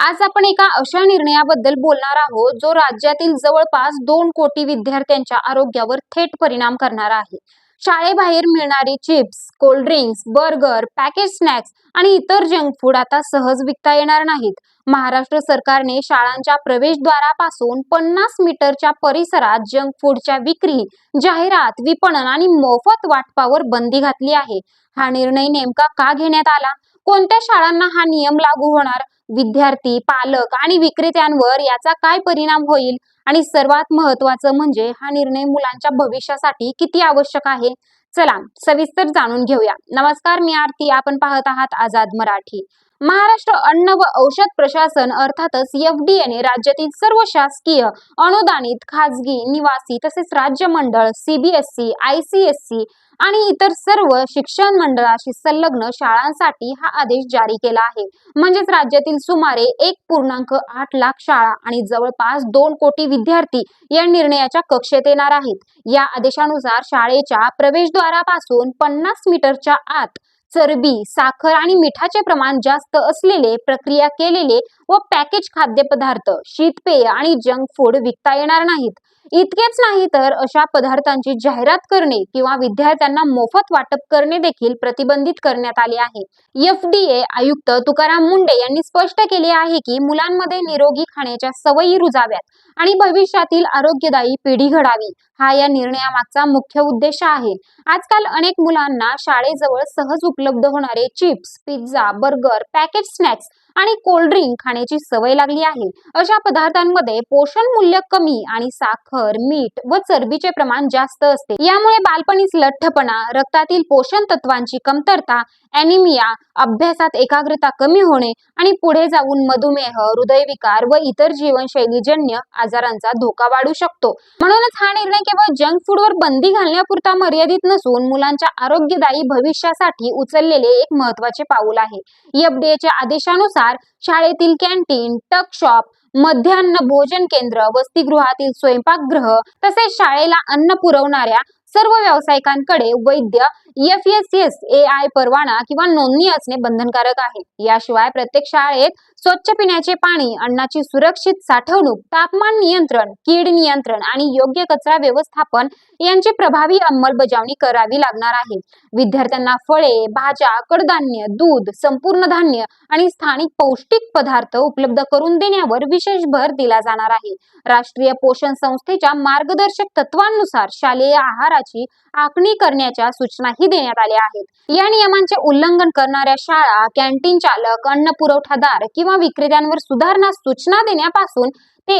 आज आपण एका अशा निर्णयाबद्दल बोलणार आहोत जो राज्यातील जवळपास 2 कोटी विद्यार्थ्यांच्या आरोग्यावर थेट परिणाम करणारा आहे. शाळेबाहेर मिळणारी chips, cold drinks, burger, package snacks आणि इतर जंक फूड आता सहज विकता येणार नाहीत. महाराष्ट्र सरकारने शाळांच्या प्रवेशद्वारापासून 50 मीटरच्या परिसरात जंक फूडच्या विक्री, जाहिरात, विपणन आणि मोफत वाटपावर बंदी घातली आहे. हा निर्णय नेमका का घेण्यात आला? कोणत्या शाळांना हा नियम लागू होणार? विद्यार्थी, पालक आणि विक्रेत्यांवर याचा काय परिणाम होईल? आणि सर्वात महत्त्वाचं म्हणजे हा निर्णय मुलांच्या भविष्यासाठी किती आवश्यक आहे? चला सविस्तर जाणून घेऊया. नमस्कार, मी आरती. आपण पाहत आहात आझाद मराठी. महाराष्ट्र अन्न व औषध प्रशासन अर्थातच FDA ने राज्यातील सर्व शासकीय, अनुदानित, खाजगी, निवासी तसेच राज्य मंडळ, CBSE, ICSE आणि इतर सर्व शिक्षण मंडळाशी संलग्न शाळांसाठी हा आदेश जारी केला आहे. म्हणजेच राज्यातील सुमारे 1.8 लाख शाळा आणि जवळपास 2 कोटी विद्यार्थी या निर्णयाच्या कक्षेत येणार आहेत. या आदेशानुसार शाळेच्या प्रवेशद्वारापासून 50 मीटरच्या आत चरबी, साखर आणि मिठाचे प्रमाण जास्त असलेले, प्रक्रिया केलेले व पॅकेज खाद्यपदार्थ, शीतपेय आणि जंक फूड विकता येणार नाहीत. इतकेच नाही तर अशा पदार्थांची जाहिरात करणे किंवा विद्यार्थ्यांना मोफत वाटप करणे देखील प्रतिबंधित करण्यात आले आहे. FDA आयुक्त तुकाराम मुंडे यांनी स्पष्ट केले आहे की मुलांमध्ये निरोगी खाण्याच्या सवयी रुजाव्यात आणि भविष्यातील आरोग्यदायी पिढी घडावी, हा या निर्णयामागचा मुख्य उद्देश आहे. आजकाल अनेक मुलांना शाळेजवळ सहज उपलब्ध होणारे chips, pizza, burger, package snacks आणि कोल्ड ड्रिंक खाण्याची सवय लागली आहे. अशा पदार्थांमध्ये पोषण मूल्य कमी आणि साखर, मीठ व चरबीचे प्रमाण जास्त असते. यामुळे बालपणीच लठ्ठपणा, रक्तातील पोषण तत्वांची कमतरता, ॲनिमिया, अभ्यासात एकाग्रता कमी होणे आणि पुढे जाऊन मधुमेह, हृदयविकार व इतर जीवनशैलीजन्य आजारांचा धोका वाढू शकतो. म्हणूनच हा निर्णय केवळ जंक फूडवर बंदी घालण्यापुरता मर्यादित नसून मुलांच्या आरोग्यदायी भविष्यासाठी उचललेले एक महत्त्वाचे पाऊल आहे. FDAच्या आदेशानुसार शाळेतील कॅन्टीन, टक शॉप, मध्यान्ह भोजन केंद्र, वसतिगृहातील स्वयंपाकगृह तसेच शाळेला अन्न पुरवणाऱ्या सर्व व्यावसायिकांकडे वैध FSSAI परवाना किंवा नोंदणी असणे बंधनकारक आहे. याशिवाय प्रत्येक शाळेत स्वच्छ पिण्याचे पाणी, अन्नाची सुरक्षित साठवणूक, तापमान नियंत्रण, कीड नियंत्रण आणि योग्य कचरा व्यवस्थापन यांची प्रभावी अंमलबजावणी करावी लागणार आहे. विद्यार्थ्यांना फळे, भाज्या, कडधान्य, दूध, संपूर्ण धान्य आणि स्थानिक पौष्टिक पदार्थ उपलब्ध करून देण्यावर विशेष भर दिला जाणार आहे. राष्ट्रीय पोषण संस्थेच्या मार्गदर्शक तत्वांनुसार शालेय आहाराची आखणी करण्याच्या सूचनाही देण्यात आल्या आहेत. या नियमांचे उल्लंघन करणाऱ्या शाळा, कॅन्टीन चालक, अन्न पुरवठादार किंवा विक्रेत्यांवर सुधारणा सूचना देण्यापासून ते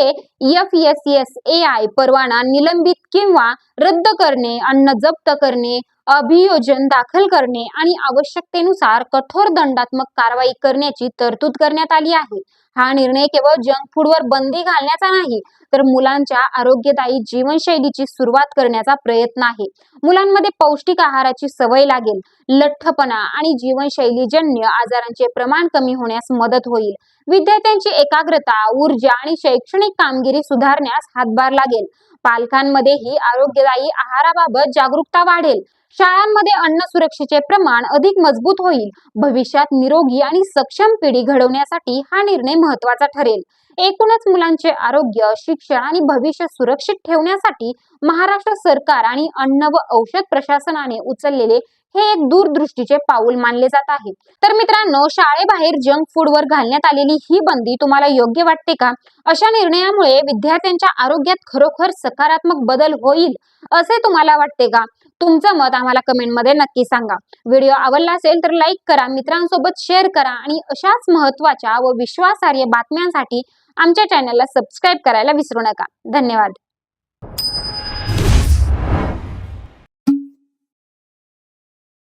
FSSAI परवाना निलंबित किंवा रद्द करणे, अन्न जप्त करणे, अभियोजन दाखल करणे आणि आवश्यकतेनुसार कठोर दंडात्मक कारवाई करण्याची तरतूद करण्यात आली आहे. हा निर्णय केवळ जंक फूडवर बंदी घालण्याचा नाही, तर मुलांच्या आरोग्यदायी जीवनशैलीची सुरुवात करण्याचा प्रयत्न आहे. मुलांमध्ये पौष्टिक आहाराची सवय लागेल, लठ्ठपणा आणि जीवनशैलीजन्य आजारांचे प्रमाण कमी होण्यास मदत होईल. विद्यार्थ्यांची एकाग्रता, ऊर्जा आणि शैक्षणिक कामगिरी सुधारण्यास हातभार लागेल. पालकांमध्येही आरोग्यदायी आहाराबाबत जागरूकता वाढेल. शाळांमध्ये अन्न सुरक्षेचे प्रमाण अधिक मजबूत होईल. भविष्यात निरोगी आणि सक्षम पिढी घडवण्यासाठी हा निर्णय महत्त्वाचा ठरेल. एकूणच मुलांचे आरोग्य, शिक्षण आणि भविष्य सुरक्षित ठेवण्यासाठी महाराष्ट्र सरकार आणि अन्न व औषध प्रशासनाने उचललेले हे एक दूरदृष्टीचे पाऊल मानले जात आहे. तर मित्रांनो, शाळेबाहेर जंक फूडवर घालण्यात आलेली ही बंदी तुम्हाला योग्य वाटते का? अशा निर्णयामुळे विद्यार्थ्यांच्या आरोग्यात खरोखर सकारात्मक बदल होईल असे तुम्हाला वाटते का? तुमचं मत आम्हाला कमेंटमध्ये नक्की सांगा. व्हिडिओ आवडला असेल तर लाईक करा, मित्रांसोबत शेअर करा आणि अशाच महत्त्वाच्या व विश्वासार्ह बातम्यांसाठी आमच्या चॅनलला सबस्क्राईब करायला विसरू नका. धन्यवाद.